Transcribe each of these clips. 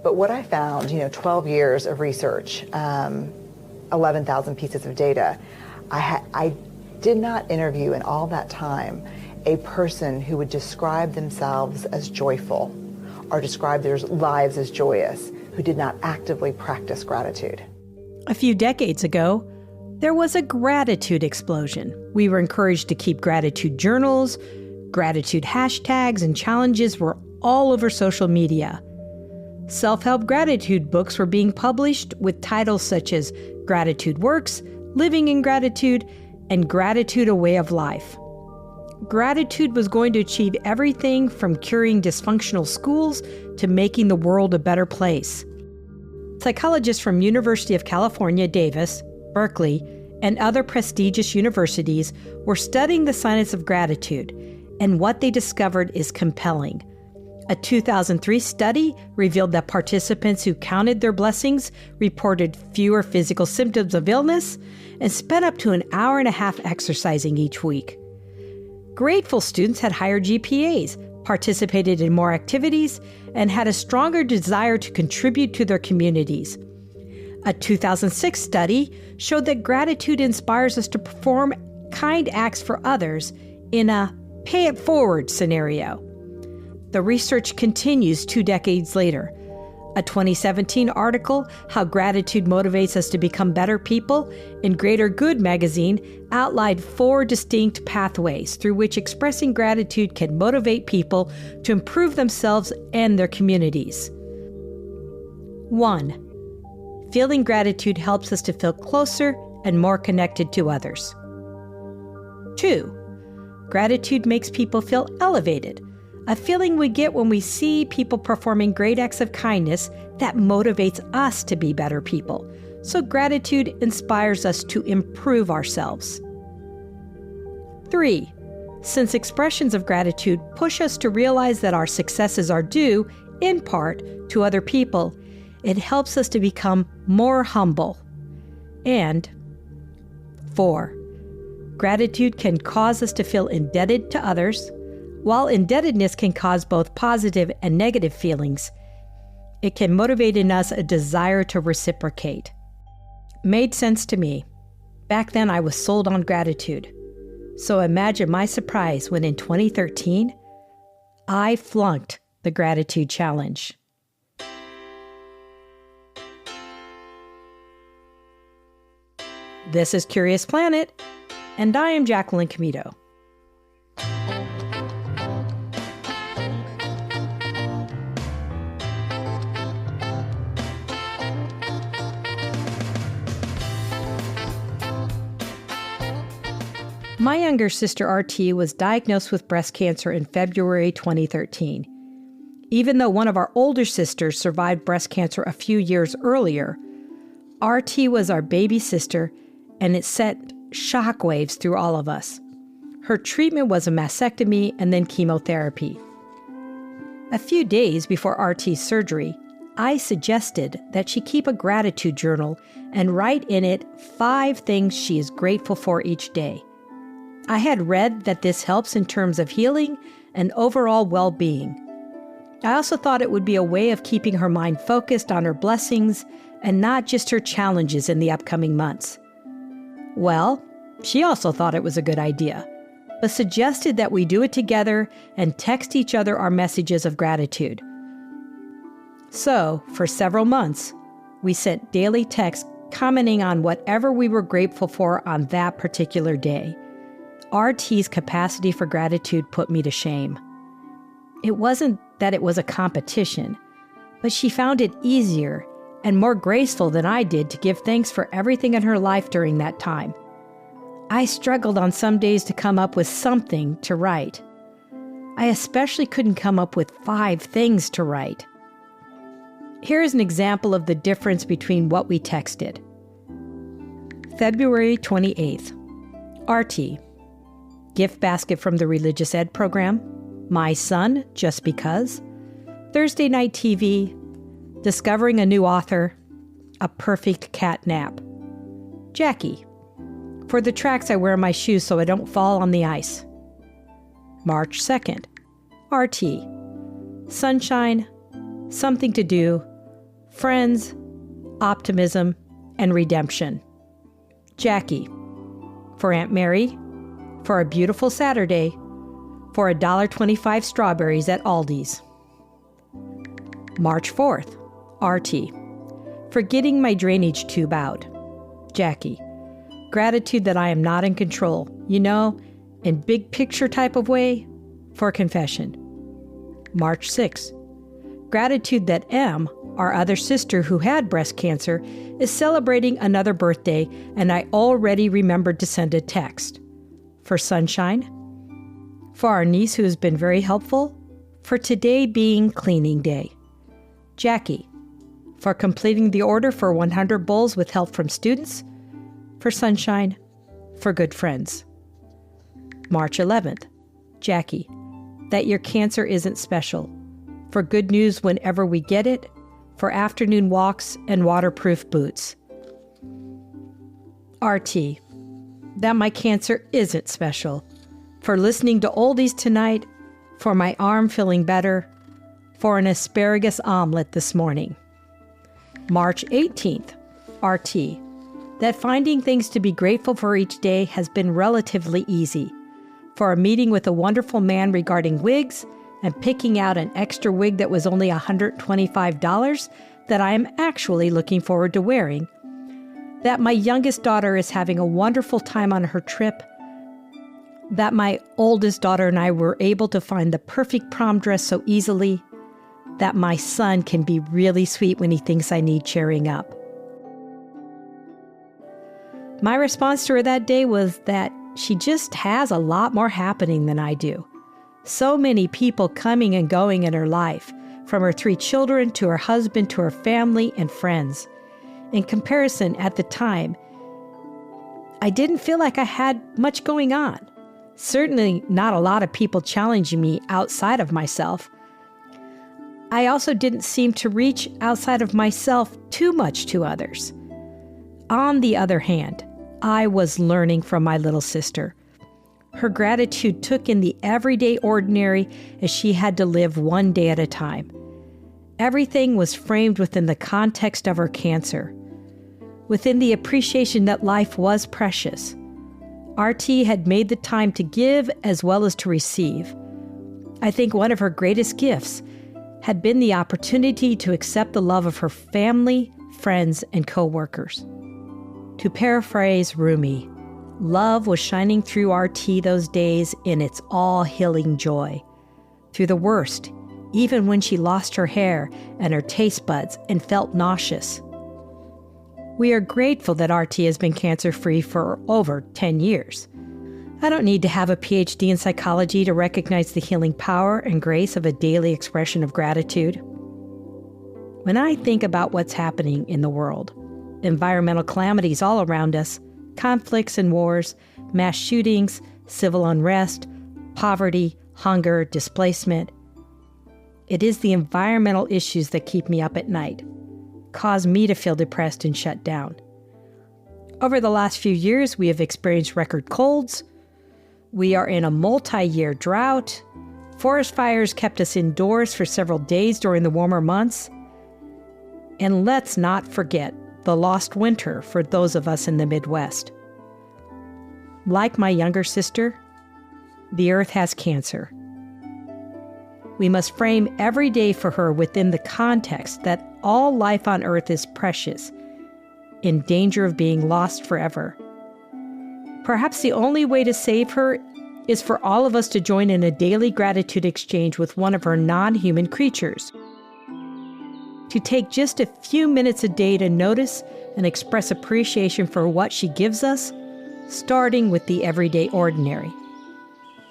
But what I found, 12 years of research, 11,000 pieces of data, I did not interview in all that time a person who would describe themselves as joyful or describe their lives as joyous, who did not actively practice gratitude. A few decades ago, there was a gratitude explosion. We were encouraged to keep gratitude journals, gratitude hashtags, and challenges were all over social media. Self-help gratitude books were being published with titles such as Gratitude Works, Living in Gratitude, and Gratitude a Way of Life. Gratitude was going to achieve everything from curing dysfunctional schools to making the world a better place. Psychologists from University of California, Davis, Berkeley, and other prestigious universities were studying the science of gratitude, and what they discovered is compelling. A 2003 study revealed that participants who counted their blessings reported fewer physical symptoms of illness and spent up to an hour and a half exercising each week. Grateful students had higher GPAs, participated in more activities, and had a stronger desire to contribute to their communities. A 2006 study showed that gratitude inspires us to perform kind acts for others in a pay it forward scenario. The research continues 2 decades later. A 2017 article, How Gratitude Motivates Us to Become Better People, in Greater Good magazine outlined 4 distinct pathways through which expressing gratitude can motivate people to improve themselves and their communities. 1. Feeling gratitude helps us to feel closer and more connected to others. 2. Gratitude makes people feel elevated, a feeling we get when we see people performing great acts of kindness that motivates us to be better people. So gratitude inspires us to improve ourselves. 3. Since expressions of gratitude push us to realize that our successes are due, in part, to other people, it helps us to become more humble. And 4. Gratitude can cause us to feel indebted to others. While indebtedness can cause both positive and negative feelings, it can motivate in us a desire to reciprocate. Made sense to me. Back then I was sold on gratitude. So imagine my surprise when in 2013, I flunked the gratitude challenge. This is Curious Planet, and I am Jacqueline Comito. My younger sister RT was diagnosed with breast cancer in February 2013. Even though one of our older sisters survived breast cancer a few years earlier, RT was our baby sister, and it sent shockwaves through all of us. Her treatment was a mastectomy and then chemotherapy. A few days before RT's surgery, I suggested that she keep a gratitude journal and write in it 5 things she is grateful for each day. I had read that this helps in terms of healing and overall well-being. I also thought it would be a way of keeping her mind focused on her blessings and not just her challenges in the upcoming months. Well, she also thought it was a good idea, but suggested that we do it together and text each other our messages of gratitude. So, for several months, we sent daily texts commenting on whatever we were grateful for on that particular day. RT's capacity for gratitude put me to shame. It wasn't that it was a competition, but she found it easier and more graceful than I did to give thanks for everything in her life during that time. I struggled on some days to come up with something to write. I especially couldn't come up with 5 things to write. Here is an example of the difference between what we texted. February 28th. RT. Gift basket from the religious ed program. My son, just because. Thursday night TV. Discovering a new author. A perfect cat nap. Jackie. For the tracks I wear my shoes so I don't fall on the ice. March 2nd. RT. Sunshine. Something to do. friends, optimism, and redemption. Jackie, for Aunt Mary, for a beautiful Saturday, for $1.25 strawberries at Aldi's. March 4th, RT, for getting my drainage tube out. Jackie, gratitude that I am not in control, in big picture type of way, for confession. March 6th, gratitude that M, our other sister who had breast cancer, is celebrating another birthday, and I already remembered to send a text. For sunshine, for our niece who has been very helpful, for today being cleaning day. Jackie, for completing the order for 100 bowls with help from students, for sunshine, for good friends. March 11th, Jackie, that your cancer isn't special, for good news whenever we get it, for afternoon walks and waterproof boots. RT, that my cancer isn't special, for listening to oldies tonight, for my arm feeling better, for an asparagus omelet this morning. March 18th, RT, that finding things to be grateful for each day has been relatively easy, for a meeting with a wonderful man regarding wigs and picking out an extra wig that was only $125 that I am actually looking forward to wearing, that my youngest daughter is having a wonderful time on her trip, that my oldest daughter and I were able to find the perfect prom dress so easily, that my son can be really sweet when he thinks I need cheering up. My response to her that day was that she just has a lot more happening than I do. So many people coming and going in her life, from her 3 children to her husband to her family and friends. In comparison, at the time, I didn't feel like I had much going on. Certainly not a lot of people challenging me outside of myself. I also didn't seem to reach outside of myself too much to others. On the other hand, I was learning from my little sister. Her gratitude took in the everyday ordinary as she had to live one day at a time. Everything was framed within the context of her cancer, within the appreciation that life was precious. RT had made the time to give as well as to receive. I think one of her greatest gifts had been the opportunity to accept the love of her family, friends, and co-workers. To paraphrase Rumi, love was shining through RT those days in its all-healing joy. Through the worst, even when she lost her hair and her taste buds and felt nauseous. We are grateful that RT has been cancer-free for over 10 years. I don't need to have a PhD in psychology to recognize the healing power and grace of a daily expression of gratitude. When I think about what's happening in the world, environmental calamities all around us, conflicts and wars, mass shootings, civil unrest, poverty, hunger, displacement. It is the environmental issues that keep me up at night, cause me to feel depressed and shut down. Over the last few years, we have experienced record colds. We are in a multi-year drought. Forest fires kept us indoors for several days during the warmer months. And let's not forget the lost winter for those of us in the Midwest. Like my younger sister, the earth has cancer. We must frame every day for her within the context that all life on earth is precious, in danger of being lost forever. Perhaps the only way to save her is for all of us to join in a daily gratitude exchange with one of her non-human creatures. To take just a few minutes a day to notice and express appreciation for what she gives us, starting with the everyday ordinary.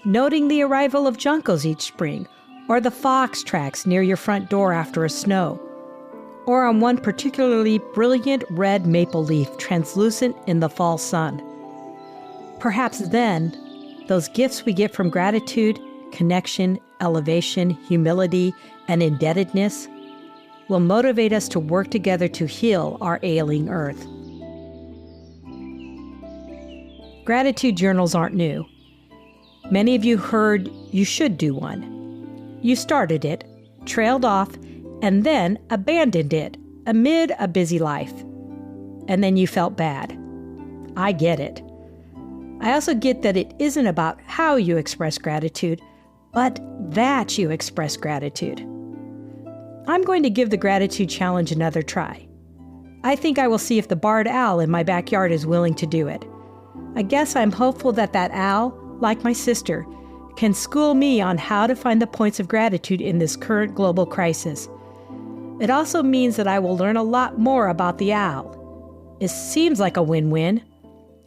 Noting the arrival of juncos each spring, or the fox tracks near your front door after a snow, or on one particularly brilliant red maple leaf translucent in the fall sun. Perhaps then, those gifts we get from gratitude, connection, elevation, humility, and indebtedness will motivate us to work together to heal our ailing earth. Gratitude journals aren't new. Many of you heard you should do one. You started it, trailed off, and then abandoned it amid a busy life. And then you felt bad. I get it. I also get that it isn't about how you express gratitude, but that you express gratitude. I'm going to give the gratitude challenge another try. I think I will see if the barred owl in my backyard is willing to do it. I guess I'm hopeful that owl, like my sister, can school me on how to find the points of gratitude in this current global crisis. It also means that I will learn a lot more about the owl. It seems like a win-win.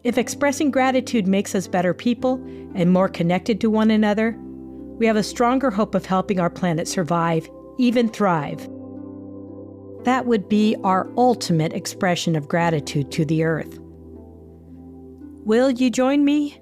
If expressing gratitude makes us better people and more connected to one another, we have a stronger hope of helping our planet survive, even thrive. That would be our ultimate expression of gratitude to the Earth. Will you join me?